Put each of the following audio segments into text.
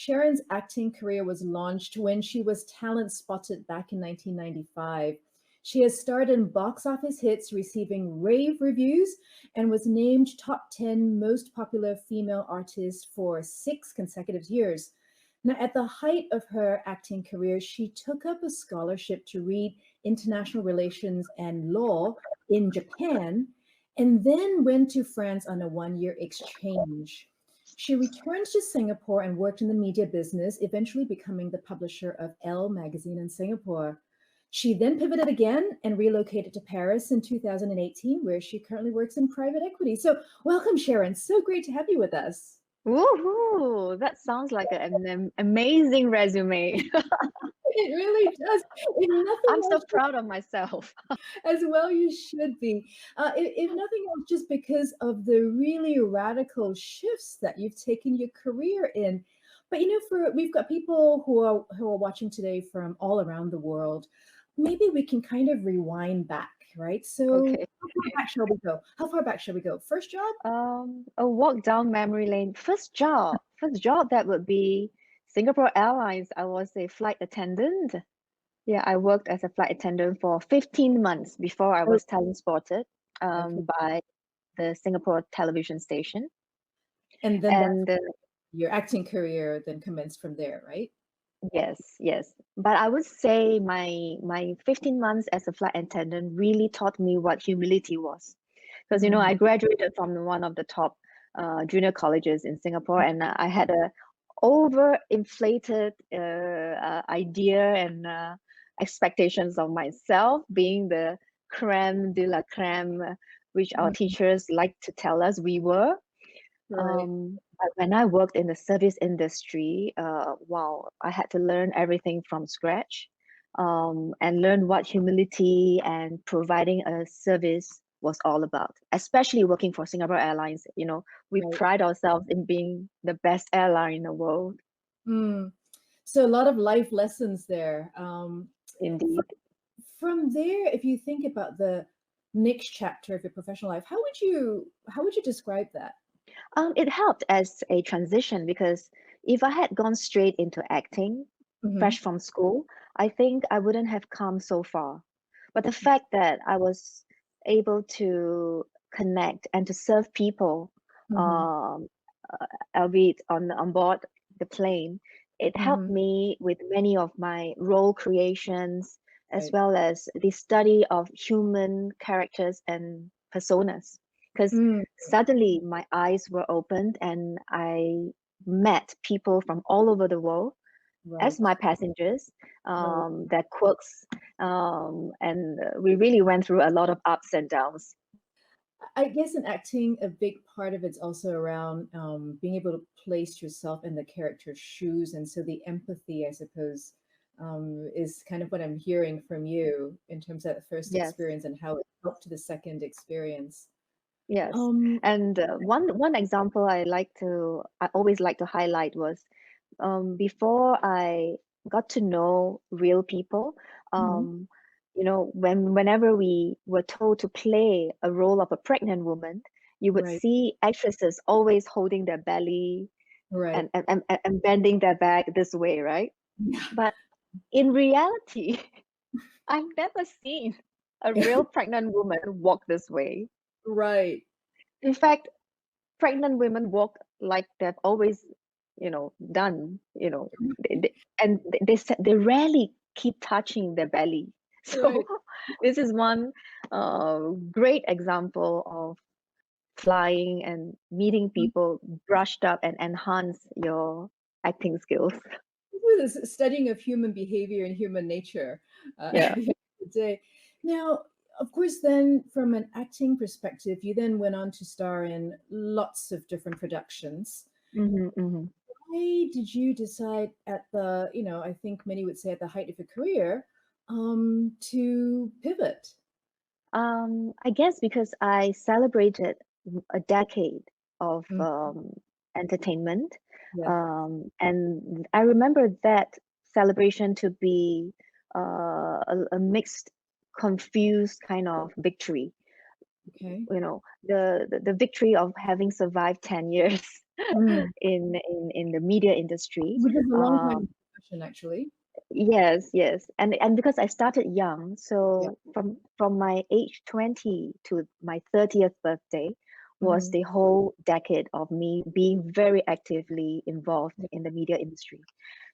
Sharon's acting career was launched when she was talent spotted back in 1995. She has starred in box office hits, receiving rave reviews, and was named top 10 most popular female artist for 6 consecutive years. Now, at the height of her acting career, she took up a scholarship to read international relations and law in Japan, and then went to France on a 1 year exchange. She returned to Singapore and worked in the media business, eventually becoming the publisher of Elle magazine in Singapore. She then pivoted again and relocated to Paris in 2018, where she currently works in private equity. So, welcome, Sharon. So great to have you with us. Woohoo! That sounds like an amazing resume. It really does. If nothing I'm so else, proud of myself. as well, you should be. If nothing else, just because of the really radical shifts that you've taken your career in. But for we've got people who are watching today from all around the world. Maybe we can kind of rewind back, right? So Okay. how far back shall we go? How far back shall we go? First job? A walk down memory lane. First job that would be Singapore Airlines. I was a flight attendant. Yeah, I worked as a flight attendant for 15 months before I Oh, was talent spotted okay. by the Singapore television station. And then And your acting career then commenced from there, right? yes. But I would say my 15 months as a flight attendant really taught me what humility was. Because Mm, I graduated from one of the top junior colleges in Singapore, and I had a overinflated idea and expectations of myself being the creme de la creme, which our mm, teachers like to tell us we were. right. But when I worked in the service industry, wow, I had to learn everything from scratch, and learn what humility and providing a service was all about, especially working for Singapore Airlines. We Right. pride ourselves in being the best airline in the world, Mm. So a lot of life lessons there. indeed. From there, if you think about the next chapter of your professional life, how would you describe that? It helped as a transition because if I had gone straight into acting, Hmm. fresh from school, I think I wouldn't have come so far. But the fact that I was able to connect and to serve people, Hmm. um, albeit on board the plane, it helped Hmm. me with many of my role creations, as Right. well as the study of human characters and personas. Because Mm, suddenly my eyes were opened and I met people from all over the world as right. my passengers, Right. their quirks, and we really went through a lot of ups and downs. I guess in acting, a big part of it's also around being able to place yourself in the character's shoes, and so the empathy, I suppose, is kind of what I'm hearing from you in terms of that first Yes, experience and how it helped to the second experience. yes. Um, And one example I always like to highlight was before I got to know real people. mhm, Um, whenever we were told to play a role of a pregnant woman, you would right, see actresses always holding their belly right. and bending their back this way, right? But in reality, I've never seen a real pregnant woman walk this way. Right. In fact, pregnant women walk like they've always, done, and they rarely keep touching their belly. So Right. this is one great example of flying and meeting people brushed up and enhance your acting skills. This is studying of human behavior and human nature Yeah. at the end of the day. Now, of course, then from an acting perspective, you then went on to star in lots of different productions. Hmm. Why did you decide at I think many would say at the height of your career, to pivot? I guess because I celebrated a decade of Mm, entertainment, yeah, and I remember that celebration to be a mixed, confused kind of victory. Okay. you know, the victory of having survived 10 years Mm. in the media industry. Which is a long time Um, in the profession, actually. yes, yes, and because I started young, Yeah. so from my age 20 to my 30th birthday was Mhm. the whole decade of me being very actively involved Yeah. in the media industry.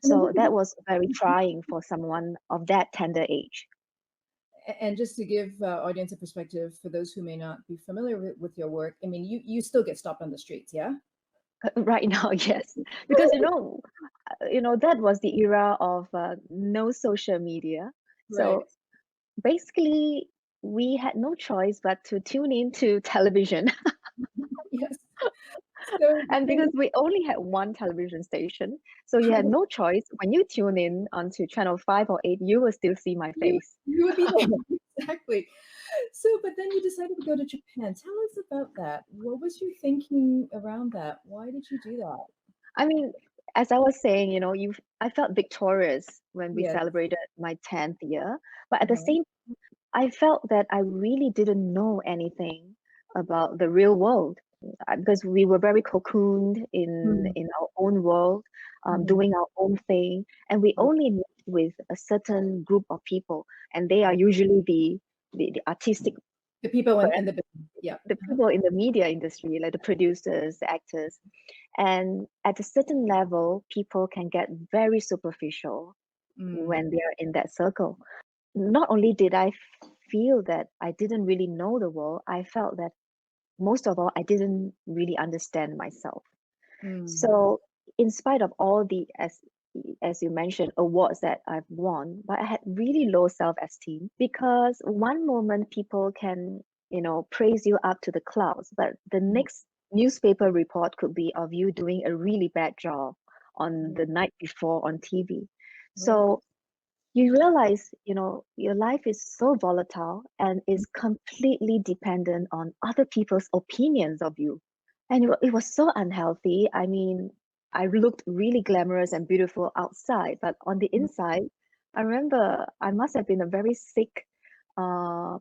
And then So just to that give, was very trying for someone of that tender age. and just to give audience a perspective for those who may not be familiar with your work, I mean, you still get stopped on the streets, yeah? Right now, yes, because that was the era of no social media. Right. So basically, we had no choice but to tune into television. Yes. So, And so because we only had one television station, so you had no choice. When you tune in onto channel 5 or 8, you will still see my you face. you would be there. Exactly. So, but then you decided to go to Japan. Tell us about that. What was your thinking around that? Why did you do that? I mean, as I was saying, I felt victorious when we Yes. celebrated my 10th year, but at the Uh-huh. same I felt that I really didn't know anything about the real world because we were very cocooned Mm. in our own world, Mhm. doing our own thing, and we Right. only met with a certain group of people, and they are usually the artistic The people in press, the business. Yeah. the Uh-huh. people in the media industry, like the producers, the actors, and at a certain level, people can get very superficial Mm. when they're in that circle. Not only did I feel that I didn't really know the world, I felt that most of all, I didn't really understand myself. Mm. So, in spite of all the, as you mentioned, awards that I've won, but I had really low self-esteem because one moment people can, praise you up to the clouds, but the next newspaper report could be of you doing a really bad job on Right. the night before on TV. Right. So you realize, your life is so volatile and is completely dependent on other people's opinions of you. And it was so unhealthy. I mean, I looked really glamorous and beautiful outside, but on the Mm. inside, I remember I must have been a very sick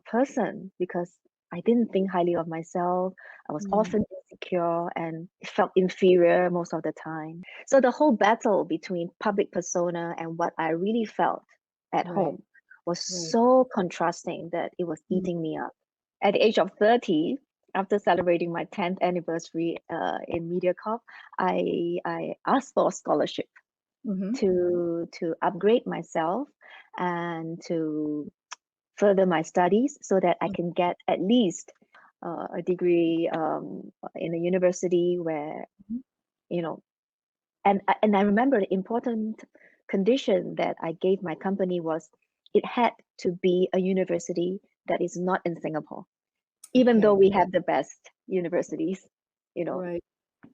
person because I didn't think highly of myself. I was Mm. often insecure and felt inferior most of the time. So the whole battle between public persona and what I really felt at Right. home was Right. so contrasting that it was Mm. eating me up. At the age of 30, after celebrating my 10th anniversary in MediaCorp, I asked for a scholarship Mhm. to upgrade myself and to further my studies so that I Mm. can get at least a degree in a university where, Mhm. you know, and I remember the important condition that I gave my company was it had to be a university that is not in Singapore, even though Okay. we have the best universities, you know. Right.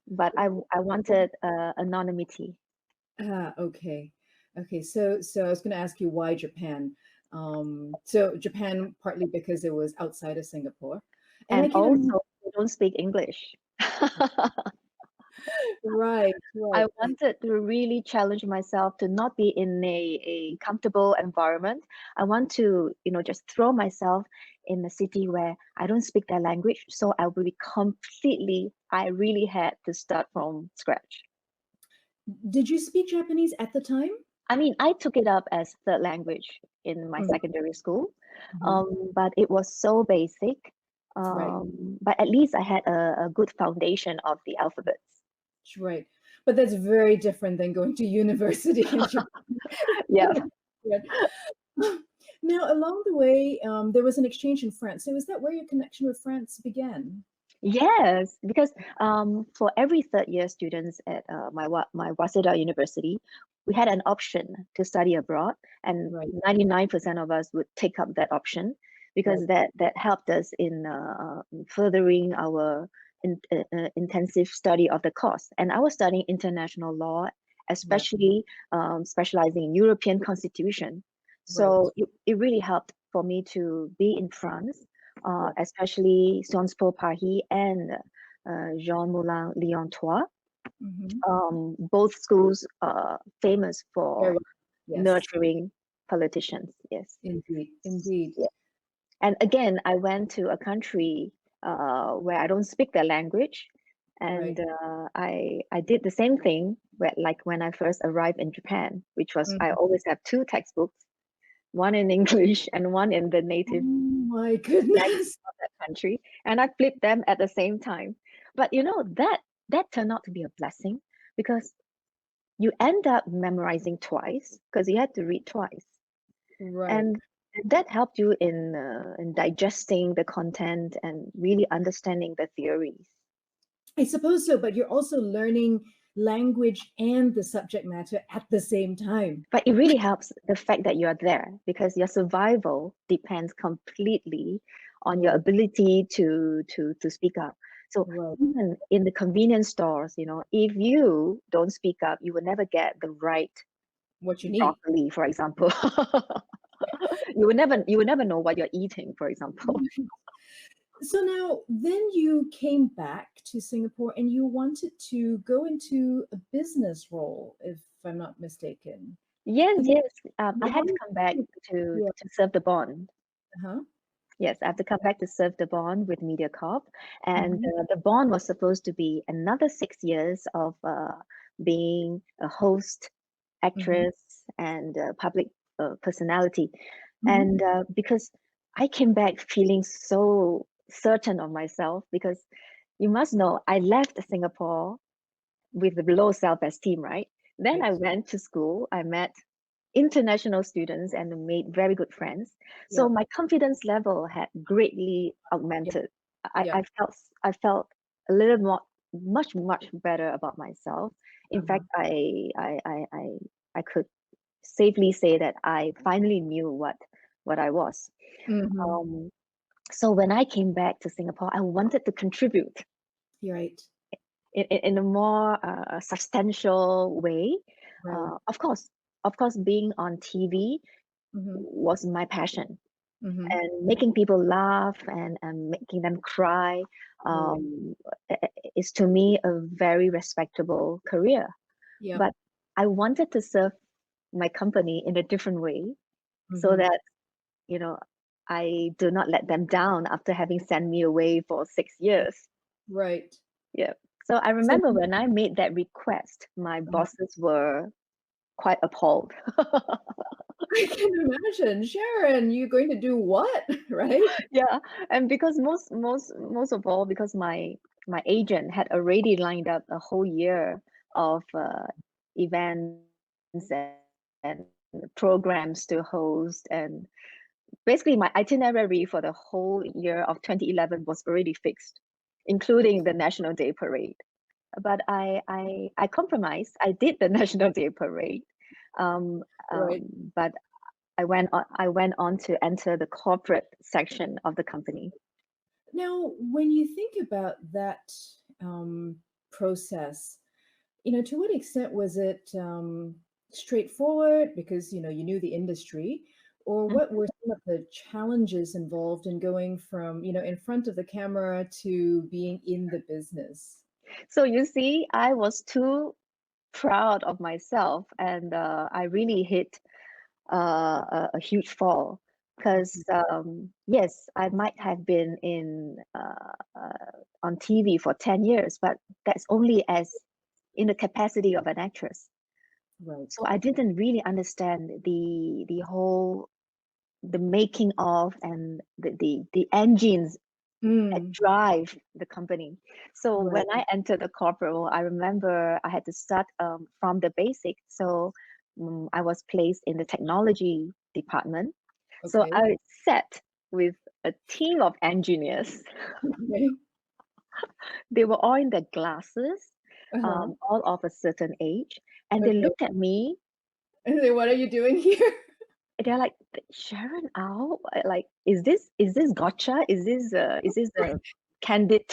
But I wanted anonymity. Okay. Okay. So I was going to ask you why Japan. So Japan partly because it was outside of Singapore, and I And can also, they don't speak English. right, right. I wanted to really challenge myself to not be in a comfortable environment. I want to, just throw myself in a city where I don't speak their language. So I really had to start from scratch. Did you speak Japanese at the time? I mean, I took it up as third language in my Mm. secondary school, Mhm. but it was so basic. Right, But at least I had a good foundation of the alphabets. right. But that's very different than going to university in Japan. Yeah. Right. Now, along the way, there was an exchange in France. So is that where your connection with France began? Yes, because for every third year students at my Waseda University, we had an option to study abroad, and Right, 99% of us would take up that option right, because that helped us in furthering our intensive study of the course. And I was studying international law, yeah, especially specializing in European constitution. right. So it really helped for me to be in France, Yeah. especially Sciences Po Paris and Jean Moulin Lyon 3. Hmm. Both schools are famous Very for well. Yes, nurturing politicians. Yes. indeed, indeed. Yeah. And again, I went to a country where I don't speak the language. Right. And I did the same thing like when I first arrived in Japan, which was I Mhm. always have two textbooks, one in English and one in the Oh native my language goodness. of that country, and I flipped them at the same time. But that turned out to be a blessing because you end up memorizing twice because you had to read twice, Right. and that helped you in digesting the content and really understanding the theories. I suppose so, but you're also learning language and the subject matter at the same time. But it really helps the fact that you're there because your survival depends completely on your Right. ability to speak up. So Right. even in the convenience stores, if you don't speak up, you will never get the right What you need. broccoli, for example. You will never know what you're eating, for example. So now, then you came back to Singapore and you wanted to go into a business role, if I'm not mistaken. Yes, And yes. I had to why? come back to Yeah. to serve the bond. Uh-huh. Yes, I have to come back to serve the bond with MediaCorp, and Mhm. the bond was supposed to be another 6 years of being a host, Mhm. actress, and public personality. Mhm. And because I came back feeling so certain of myself, because you must know I left Singapore with the low self-esteem, right? Then I Right. went to school, I met international students and made very good friends. So Yep. my confidence level had greatly Yep. augmented. I, Yep. I felt I felt a little more much better about myself. In Uh-huh. fact, I could safely say that I finally knew what I was. Mhm. Um, so when I came back to Singapore, I wanted to contribute You're right. in a more substantial way. Right. Of course, being on TV Mhm. was my passion, Mhm. and making people laugh and making them cry Right. um, is to me a very respectable career. Yep. But I wanted to serve my company in a different way so Mhm. that you know I do not let them down after having sent me away for 6 years. Right. Yeah. So I So remember when I made that request, my bosses were quite appalled. I can imagine. Sharon, you're going to do what? Right? Yeah, and because most of all, because my agent had already lined up a whole year of events and programs to host, and basically my itinerary for the whole year of 2011 was already fixed, including the National Day Parade. But I compromised. I did the National Day Parade, um, Right. but I went on to enter the corporate section of the company. Now, when you think about that um, process, to what extent was it straightforward because you knew the industry, or Mm. what were some of the challenges involved in going from in front of the camera to being in the business? So you see, I was too proud of myself, and I really hit a huge fall. Because yes, I might have been on TV for 10 years, but that's only as in the capacity of an actress. Right. So I didn't really understand the whole the making of and the engines that Mm, drive the company. So right. when I entered the corporate role, I remember I had to start from the basic. So I was placed in the technology department. So Okay. I sat with a team of engineers. Okay. They were all in their glasses, Uh-huh. all of a certain age, and they Okay. looked at me. And then what are you doing here? They're like, Sharon Au, like, is this gotcha? Is this a candid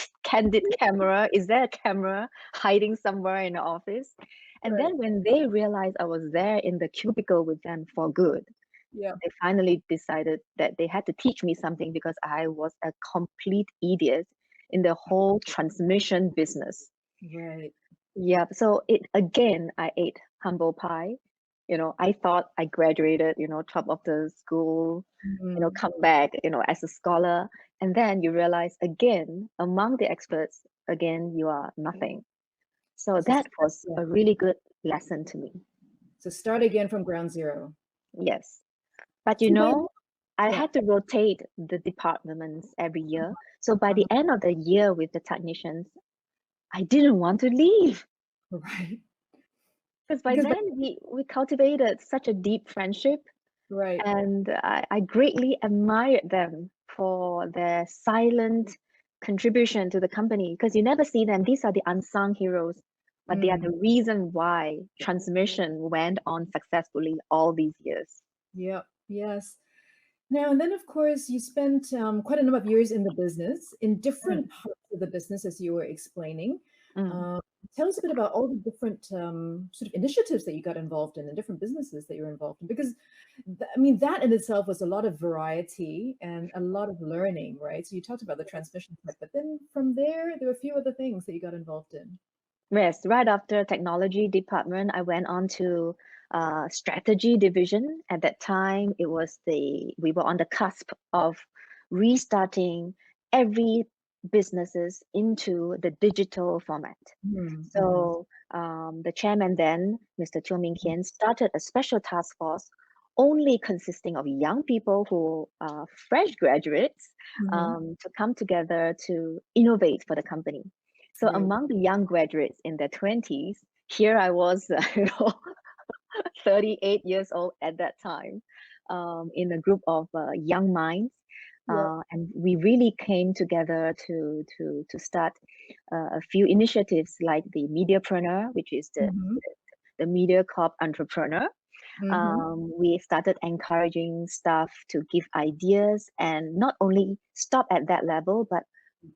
camera? Is there a camera hiding somewhere in the office? And Right. then when they realized I was there in the cubicle with them for good, Yeah. they finally decided that they had to teach me something because I was a complete idiot in the whole transmission business. Right. Yeah, so it again, I ate humble pie. I thought I graduated, top of the school, Mm, come back, as a scholar. And then you realize again, among the experts, again, you are nothing. So So that was yeah. a really good lesson to me. So start again from ground zero. Yes. But So when, I yeah. had to rotate the departments every year. So by the Uh-huh. end of the year with the technicians, I didn't want to leave. Right. Because by Because then we cultivated such a deep friendship, right. and I greatly admired them for their silent contribution to the company. Because you never see them; these are the unsung heroes, but they are the Mm, reason why transmission went on successfully all these years. yep. Yes. Now, and then, of course, you spent quite a number of years in the business, in Mm, different parts of the business, as you were explaining. mm. Um, Tell us a bit about all the different sort of initiatives that you got involved in and different businesses that you were involved in. Because, I mean, that in itself was a lot of variety and a lot of learning, right? So you talked about the transmission part, but then from there were a few other things that you got involved in. Yes, right after technology department, I went on to strategy division. At that time, we were on the cusp of restarting every businesses into the digital format. Mm-hmm. So the chairman then, Mr. Teo Min Kian, started a special task force only consisting of young people who are fresh graduates Mm-hmm. to come together to innovate for the company. So Right. among the young graduates in their 20s, here I was, 38 years old at that time, in a group of young minds. Yep. And we really came together to start a few initiatives like the Mediapreneur, which is Mm-hmm. the Media Corp entrepreneur. Mm-hmm. We started encouraging staff to give ideas and not only stop at that level, but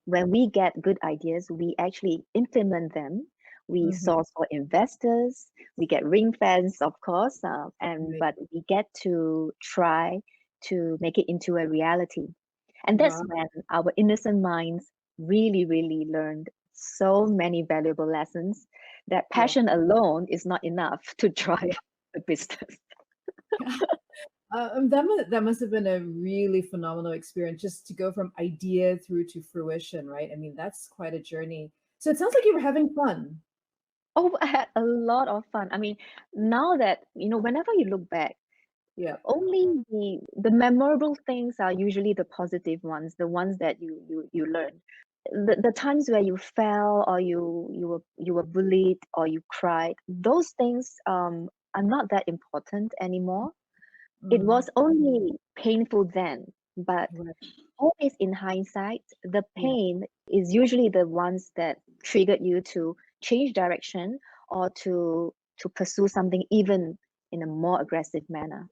when we get good ideas, we actually implement them. We Mm-hmm. source for investors. We get ring fence, of course, and Right. but we get to try to make it into a reality. And that's Wow. when our innocent minds really, really learned so many valuable lessons that Yeah. passion alone is not enough to drive a business. That must have been a really phenomenal experience just to go from idea through to fruition, right? I mean, that's quite a journey. So it sounds like you were having fun. Oh, I had a lot of fun. I mean, now that, whenever you look back, Yeah. only the memorable things are usually the positive ones, the ones that you learn. The times where you fell or you were bullied or you cried, those things are not that important anymore. It Mm, was only painful then, but right. always in hindsight, the Yeah. pain is usually the ones that triggered you to change direction or to pursue something even in a more aggressive manner.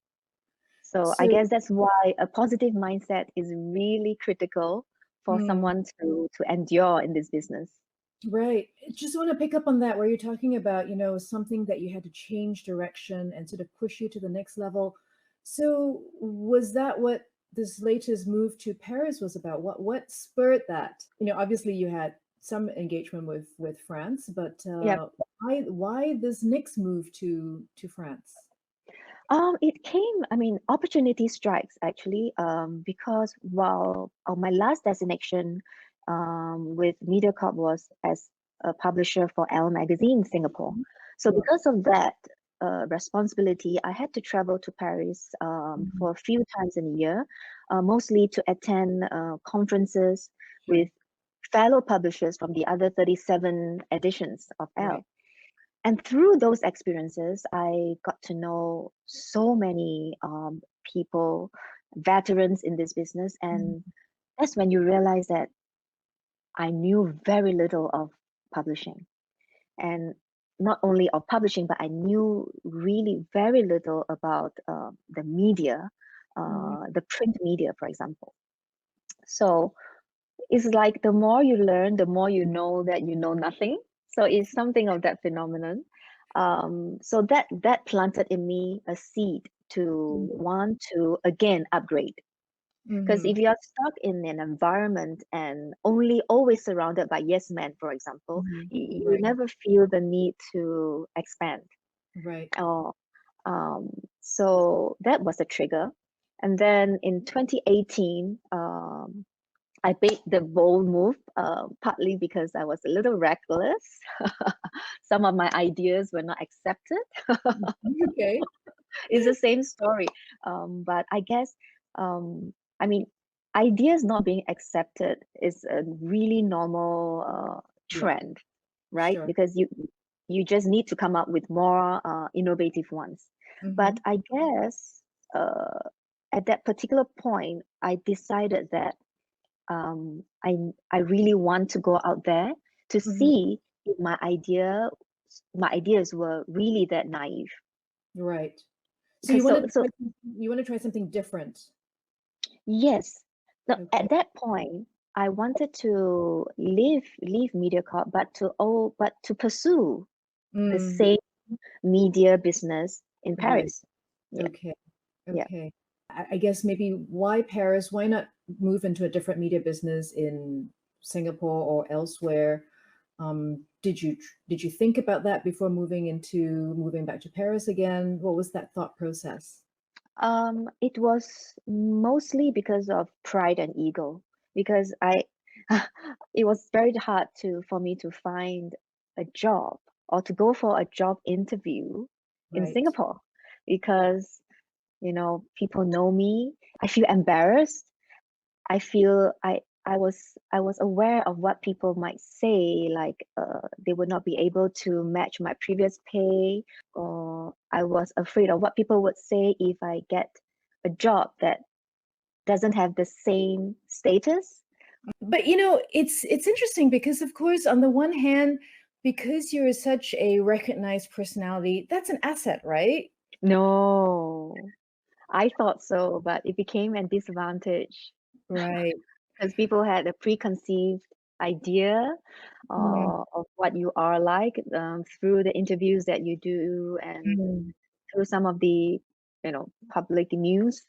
So I So, guess that's why a positive mindset is really critical for mm, someone to endure in this business. right. Just want to pick up on that where you're talking about, something that you had to change direction and sort of push you to the next level. So was that what this latest move to Paris was about? What spurred that? Obviously you had some engagement with France, but Yeah. why this next move to France? It came, I mean, opportunity strikes actually, because while my last designation with MediaCorp was as a publisher for Elle magazine in Singapore. Mhm. So Yeah. because of that responsibility, I had to travel to Paris Mhm. for a few times in a year, mostly to attend conferences with fellow publishers from the other 37 editions of Elle. Right. And through those experiences, I got to know so many people, veterans in this business. And Mhm. that's when you realize that I knew very little of publishing. And not only of publishing, but I knew really very little about the media, Mhm. the print media, for example. So it's like the more you learn, the more you know that you know nothing. So it's something of that phenomenon. So that planted in me a seed to want to again upgrade. Because if Mhm. you are stuck in an environment and only always surrounded by yes men, for example, Mhm. you Right. never feel the need to expand. Right. Or so that was a trigger. And then in 2018, I made the bold move, partly because I was a little reckless. Some of my ideas were not accepted. Okay. It's the same story. But I guess, I mean, ideas not being accepted is a really normal Yeah, trend, right? sure. Because you just need to come up with more innovative ones. But Hmm. I guess at that particular point, I decided that I really want to go out there to Hmm. see if my ideas were really that naive. Right. So Because you want to try something different. yes, so Okay. at that point, I wanted to leave MediaCorp, but to pursue the Mm, same media business in right. Paris. Yeah, Okay. yeah. Okay. I guess maybe why Paris? Why not move into a different media business in Singapore or elsewhere? Did you think about that before moving back to Paris again? What was that thought process? It was mostly because of pride and ego, because it was very hard for me to find a job or to go for a job interview in Right. Singapore because, people know me. I feel embarrassed. I feel I was aware of what people might say, like they would not be able to match my previous pay, or I was afraid of what people would say if I get a job that doesn't have the same status. But it's interesting because of course, on the one hand, because you're such a recognized personality, that's an asset, right? No, I thought so, but it became a disadvantage Right. because people had a preconceived idea Mm, of what you are like through the interviews that you do and mm, through some of the public news,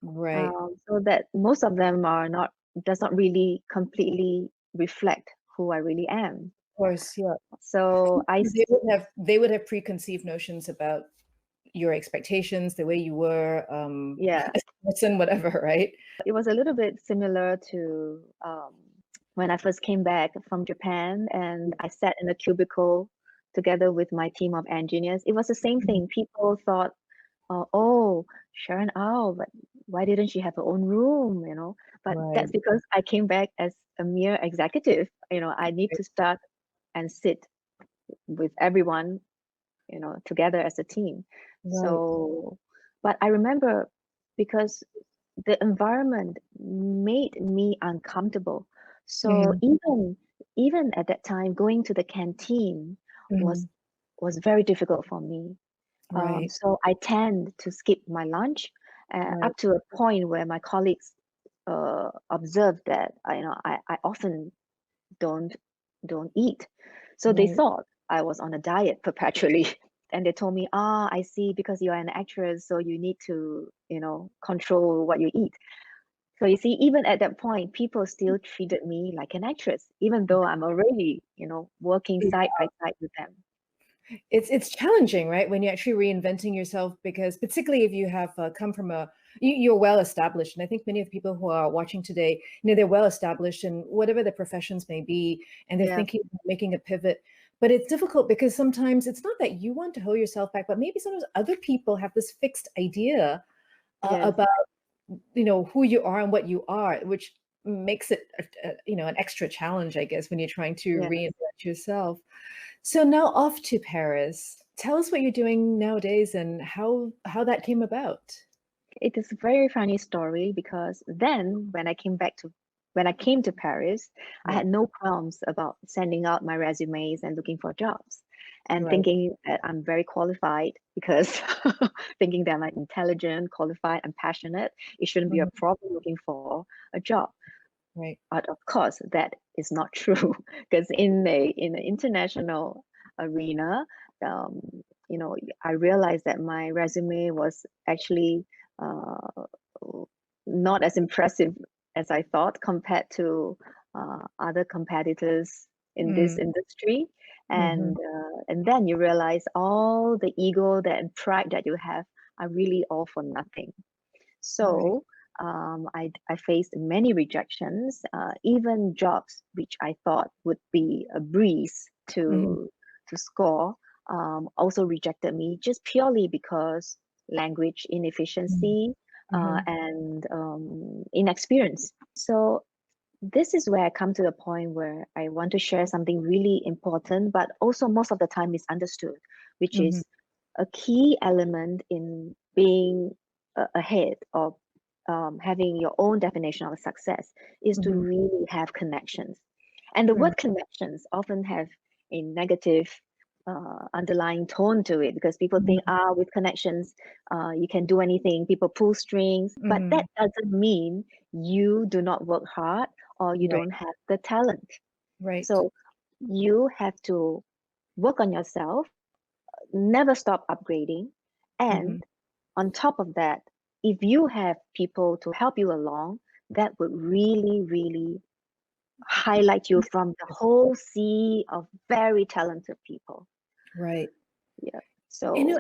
right. so that most of them are not does not really completely reflect who I really am. Of course, yeah. So They would have preconceived notions about your expectations, the way you were, yeah, as a person, whatever, right? it was a little bit similar to when I first came back from Japan and I sat in a cubicle together with my team of engineers. It was the same Mhm. thing. People thought, oh, Sharon Au, but why didn't she have her own room? But Right, that's because I came back as a mere executive. I need right, to start and sit with everyone, together as a team. right. So, but I remember because the environment made me uncomfortable. So Mhm, even at that time, going to the canteen was mhm, was very difficult for me. right, So I tend to skip my lunch right, up to a point where my colleagues observed that I often don't don't eat. So they right. thought I was on a diet perpetually. And they told me, I see, because you're an actress, so you need to, control what you eat. So you see, even at that point, people still treated me like an actress, even though I'm already, working side by side with them. It's challenging, right? When you're actually reinventing yourself, because particularly if you have come from you're well established, and I think many of the people who are watching today, they're well established in whatever their professions may be, and they're Yeah. thinking of making a pivot. But it's difficult because sometimes it's not that you want to hold yourself back, but maybe sometimes other people have this fixed idea Yes. about who you are and what you are, which makes it an extra challenge, I guess, when you're trying to Yeah. reinvent yourself. So now off to Paris. Tell us what you're doing nowadays and how that came about. It is a very funny story because then when I came to Paris, I Yeah, had no qualms about sending out my resumes and looking for jobs and right. thinking that I'm very qualified because thinking that I'm intelligent, qualified, and passionate, it shouldn't be a Mhm. problem looking for a job. Right. But of course, that is not true because in the international arena, um, I realized that my resume was actually uh, not as impressive as I thought compared to other competitors in this Mm. industry. Hmm. And then you realize all the ego and pride that you have are really all for nothing. Right. So I faced many rejections, even jobs which I thought would be a breeze Mm-hmm. to score, also rejected me just purely because language inefficiency Mm-hmm. and inexperience. So this is where I come to the point where I want to share something really important, but also most of the time misunderstood, which Mm-hmm. is a key element in being ahead of having your own definition of success is to Mm-hmm. really have connections. And the Right. word connections often have a negative underlying tone to it because people think, with connections, you can do anything, people pull strings, but Mm-hmm. that doesn't mean you do not work hard or you Right. don't have the talent. Right. So you have to work on yourself, never stop upgrading. Mm-hmm. And on top of that, if you have people to help you along, that would really, really highlight you from the whole sea of very talented people. Right. Yeah. And So,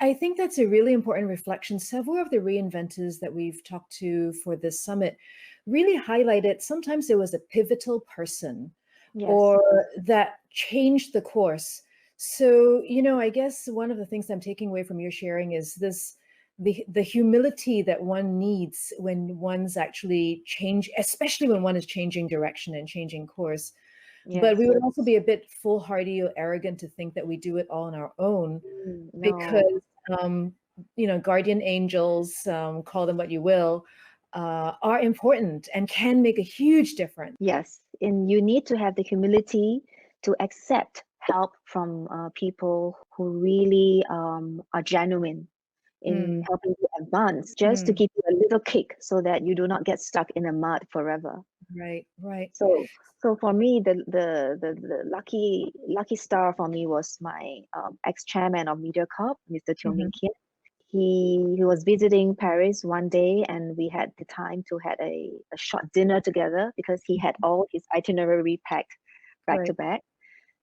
I think that's a really important reflection. Several of the reinventors that we've talked to for this summit really highlighted sometimes there was a pivotal person yes. or that changed the course. So, I guess one of the things I'm taking away from your sharing is the humility that one needs when one's actually especially when one is changing direction and changing course. But Yes. we would also be a bit foolhardy or arrogant to think that we do it all on our own No. because guardian angels, call them what you will, are important and can make a huge difference. Yes. And you need to have the humility to accept help from people who really are genuine in Mm, helping you advance, just to mm, give you a little kick so that you do not get stuck in the mud forever. right, right. So, so for me, the lucky star for me was my ex-chairman of MediaCorp, Mr. Teo Hmm. Min Kiat. He was visiting Paris one day, and we had the time to had a short dinner together because he had all his itinerary packed back to Right. back.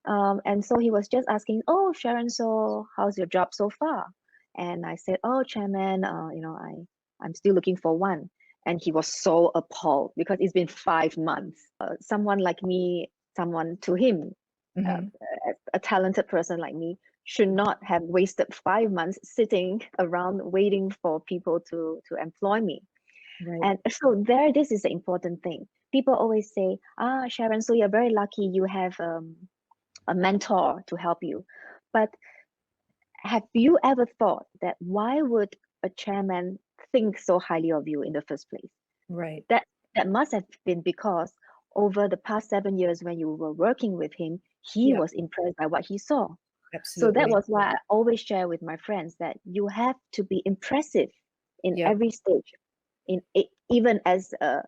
And so he was just asking, "Oh, Sharon, so how's your job so far?" And I said, "Oh, Chairman, I'm still looking for one." And he was so appalled because it's been 5 months. Someone like me, someone to him, uh, Hmm. a talented person like me, should not have wasted 5 months sitting around waiting for people to employ me. Right. And so this is the important thing. People always say, Sharon, so you're very lucky you have a mentor to help you. But have you ever thought that why would a chairman think so highly of you in the first place? Right. That that must have been because over the past 7 years when you were working with him, he Yeah, was impressed by what he saw. So that absolutely. was why I always share with my friends that you have to be impressive in Yeah. every stage. Even as a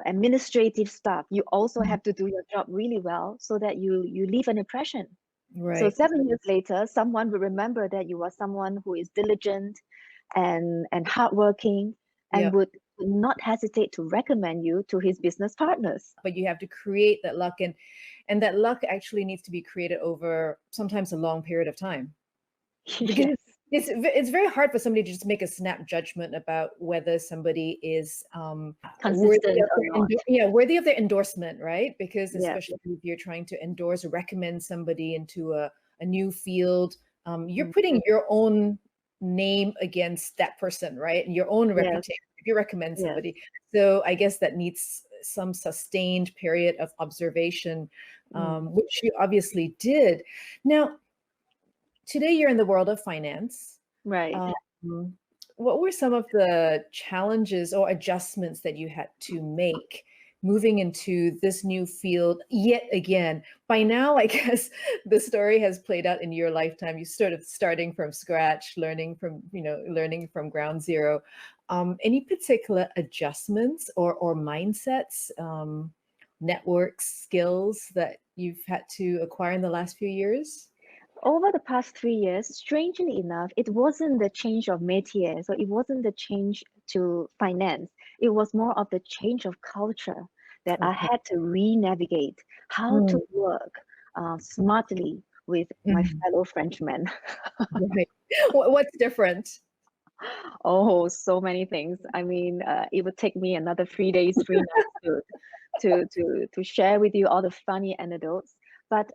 administrative staff, you also Mhm. have to do your job really well so that you leave an impression. So Right. 7 years later, someone will remember that you are someone who is diligent and hardworking Yeah. and would not hesitate to recommend you to his business partners. But you have to create that luck, and that luck actually needs to be created over sometimes a long period of time. Because Yes, it's very hard for somebody to just make a snap judgment about whether somebody is worthy consistent of or not. worthy of their endorsement, right? Because Yeah. especially if you're trying to endorse or recommend somebody into a new field, you're Mm. putting your own name against that person, right? And your own Yes, reputation if you recommend yes. somebody. So I guess that needs some sustained period of observation, Mm. which you obviously did. Now, today you're in the world of finance. Right. Um, what were some of the challenges or adjustments that you had to make moving into this new field yet again? By now, I guess the story has played out in your lifetime. You sort of starting from scratch, learning from ground zero. Any particular adjustments or mindsets, networks, skills that you've had to acquire in the last few years? Over the past 3 years, strangely enough, it wasn't the change of métier, so it wasn't the change to finance. It was more of the change of culture that I Okay. had to re-navigate how to Mm, work smartly with my mhm. fellow Frenchmen. Right. What's different? Oh, so many things. I mean, it would take me another 3 days, 3 nights to share with you all the funny anecdotes. But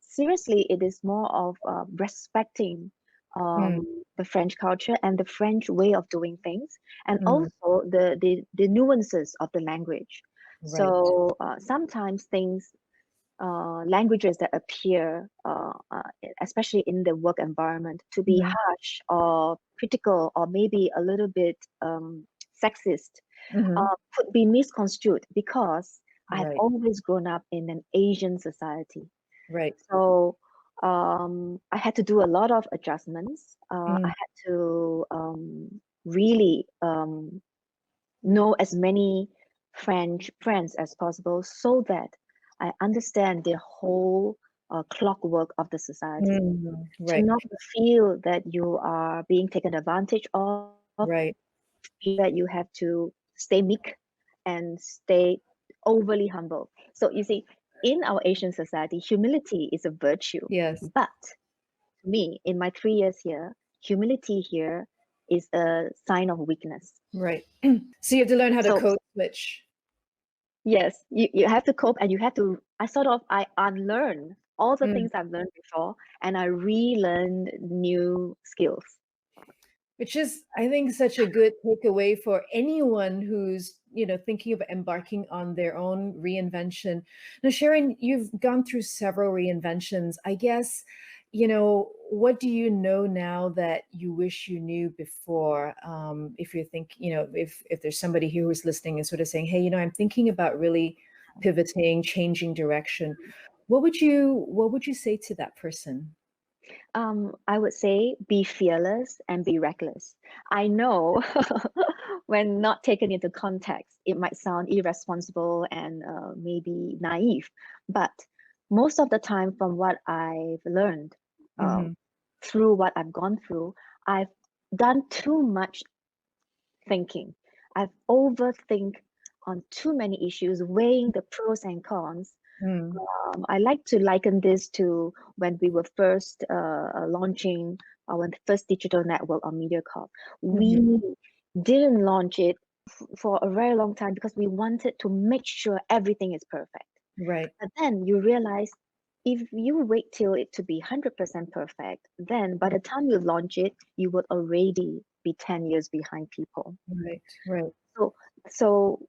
seriously, it is more of respecting Mm, the French culture and the French way of doing things, and mm, also the nuances of the language. right. So sometimes things languages that appear, especially in the work environment, to be Mhm, harsh or critical or maybe a little bit sexist, mhm, could be misconstrued because I've right, always grown up in an Asian society. right. So I had to do a lot of adjustments. I Mm, had to really know as many French friends as possible so that I understand the whole clockwork of the society. To right, not feel that you are being taken advantage of, right. feel that you have to stay meek and stay overly humble. So you see, in our Asian society, humility is a virtue. Yes, But to me, in my 3 years here, humility here is a sign of weakness. right. So you have to learn how to So code switch. yes, you have to cope and you have to I unlearn all the Mm. things I've learned before and I relearn new skills. Which is, I think, such a good takeaway for anyone who's, thinking of embarking on their own reinvention. Now, Sharon, you've gone through several reinventions. I guess, what do you know now that you wish you knew before? If you think, if there's somebody here who's listening and sort of saying, hey, I'm thinking about really pivoting, changing direction. What would you say to that person? I would say be fearless and be reckless. I know when not taken into context, it might sound irresponsible and maybe naive, but most of the time, from what I've learned uh, Hmm. through what I've gone through, I've done too much thinking. I've overthink on too many issues, weighing the pros and cons. Mm. I like to liken this to when we were first launching our first digital network on MediaCorp. Hmm. We didn't launch it for a very long time because we wanted to make sure everything is perfect. Right, But then you realize if you wait till it to be 100% perfect, then by the time you launch it, you would already be 10 years behind people. right, right. So, so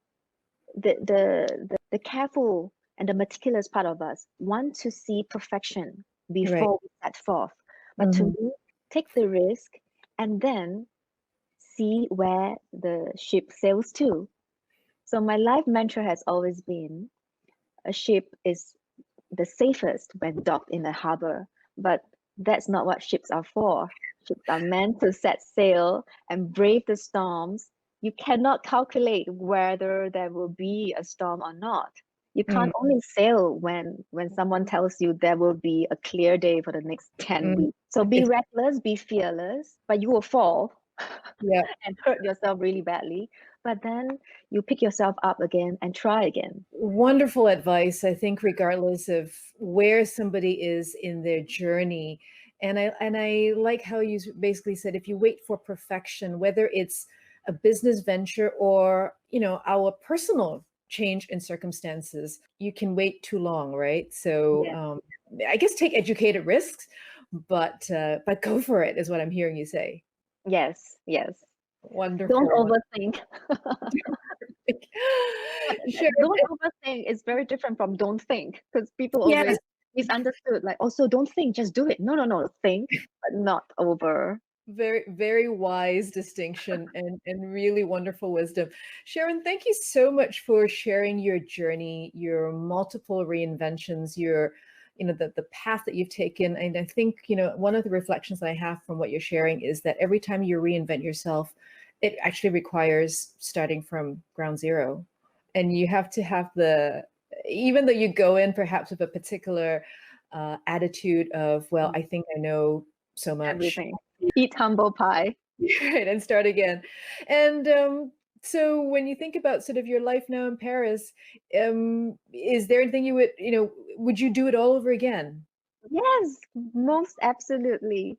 the careful and the meticulous part of us want to see perfection Right. before we set forth. But to Mhm. me, take the risk and then see where the ship sails to. So my life mantra has always been a ship is the safest when docked in a harbor, but that's not what ships are for. Ships are meant to set sail and brave the storms. You cannot calculate whether there will be a storm or not. You Mm, can't only sail when someone tells you there will be a clear day for the next 10 mm. weeks. So be It's reckless, be fearless, but you will fall yeah, and hurt yourself really badly. But then you pick yourself up again and try again. wonderful advice. I think regardless of where somebody is in their journey. And I like how you basically said if you wait for perfection, whether it's a business venture or, our personal change in circumstances, you can wait too long, right? So Yes, I guess take educated risks, but go for it is what I'm hearing you say. yes, yes. Don't Wonderful. overthink. But Sure. don't overthink is very different from don't think because people Yes, always misunderstood. Like, also don't think, just do it. No, no, no. Think, but not over. very, very wise distinction and really wonderful wisdom. Sharon, thank you so much for sharing your journey, your multiple reinventions, your, the path that you've taken. And I think, one of the reflections that I have from what you're sharing is that every time you reinvent yourself, it actually requires starting from ground zero. And you have to have even though you go in perhaps with a particular attitude of, well, I think I know so much. Everything. Eat humble pie. Right, and start again. And so when you think about sort of your life now in Paris, is there anything would you do it all over again? Yes, most absolutely.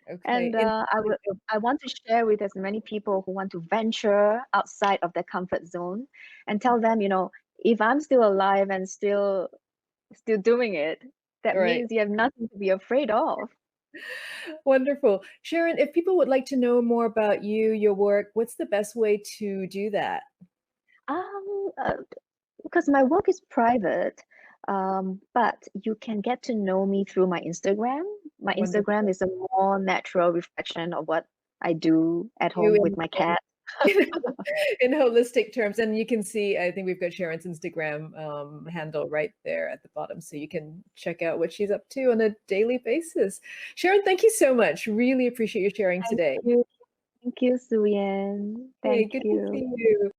Okay. And I want to share with as many people who want to venture outside of their comfort zone and tell them, if I'm still alive and still doing it, that All right. means you have nothing to be afraid of. Wonderful. Sharon, if people would like to know more about you, your work, what's the best way to do that? Um, uh, because my work is private, but you can get to know me through my Instagram. My Instagram Wonderful. is a more natural reflection of what I do at You home with my cat. in holistic terms. And you can see, I think we've got Sharon's Instagram handle right there at the bottom. So you can check out what she's up to on a daily basis. Sharon, thank you so much. Really appreciate you sharing Thank today. you. Thank you, Suyen. Hey, Thank good to see you. you.